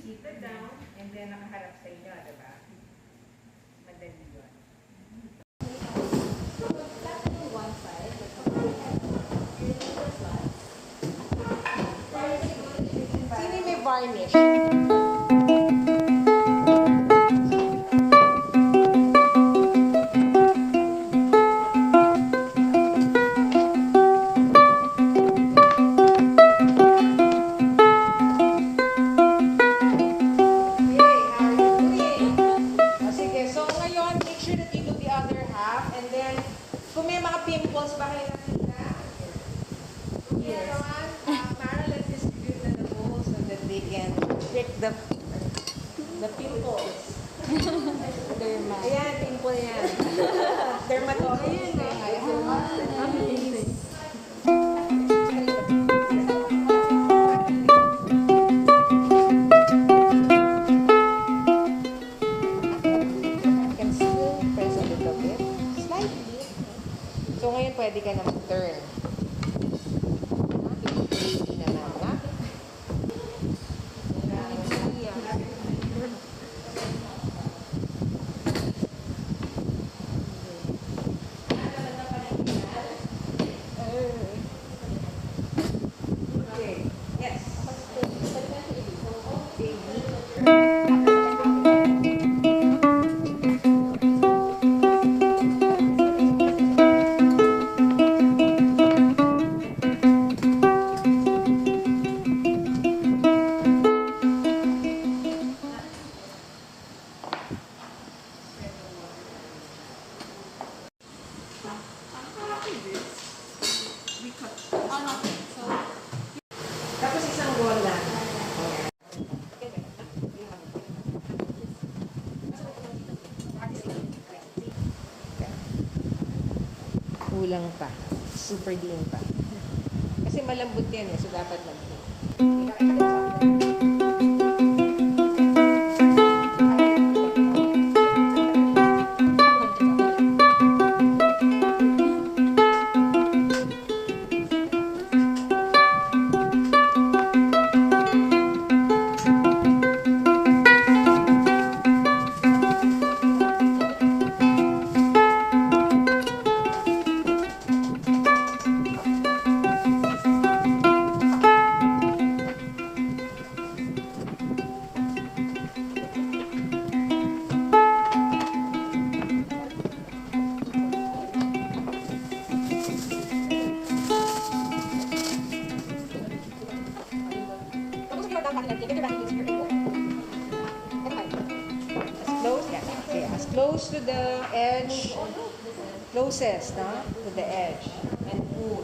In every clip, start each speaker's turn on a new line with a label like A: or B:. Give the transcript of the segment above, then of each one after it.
A: seated down, and then nakaharap sa inyo, diba? Madali yun.
B: One side.
A: Sino may varnish?
C: Pimples ba kayo nakita? Yes. Para let's distribute na the bowl so that they can pick the pimples.
B: Derma.
C: Ayan, pimple yan. Dermatosis. Can still press a little bit. Slightly. So ngayon pwede ka na mag-turn. Crazy naman, ha? Okay. Yes. Tapos isang roll lang. Kulang pa. Super lean pa. Kasi malambot yan eh, so dapat mag-lean. As close to the edge, closest, no? To the edge, and pull.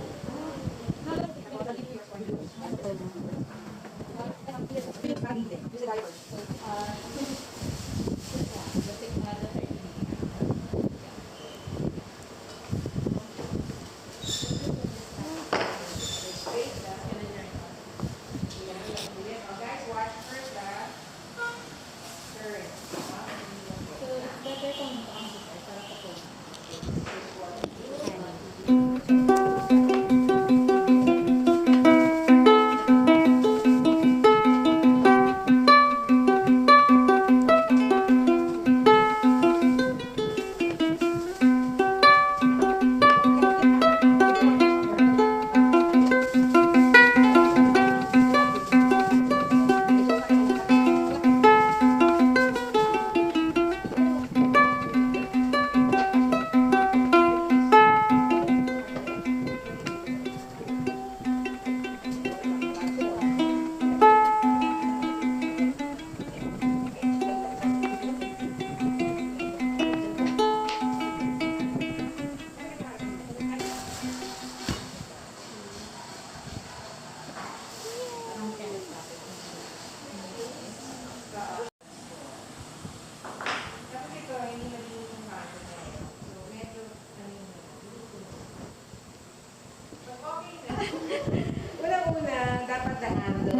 C: Unang-una, dapat the handle.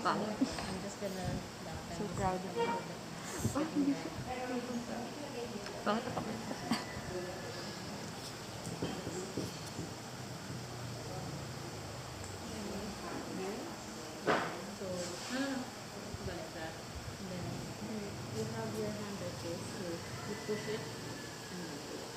B: Pangit.
D: I'm just gonna
B: So crowded. Pangit na pangit.
D: So, go like that. And then you have your hand like this. So you push it and then do it.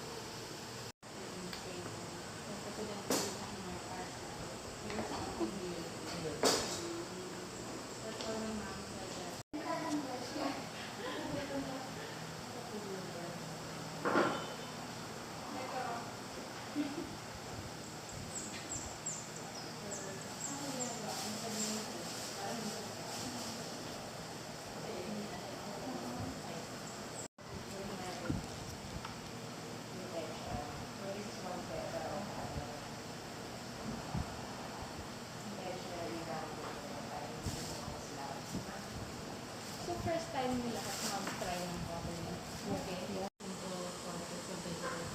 D: So first time nila at mag-try ng pottery. Okay. Into politics of vegetable.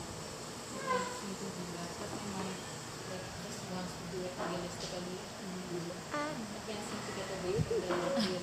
D: It wants me to do that. But my mind just wants to do it realistically. I can't seem to get away from the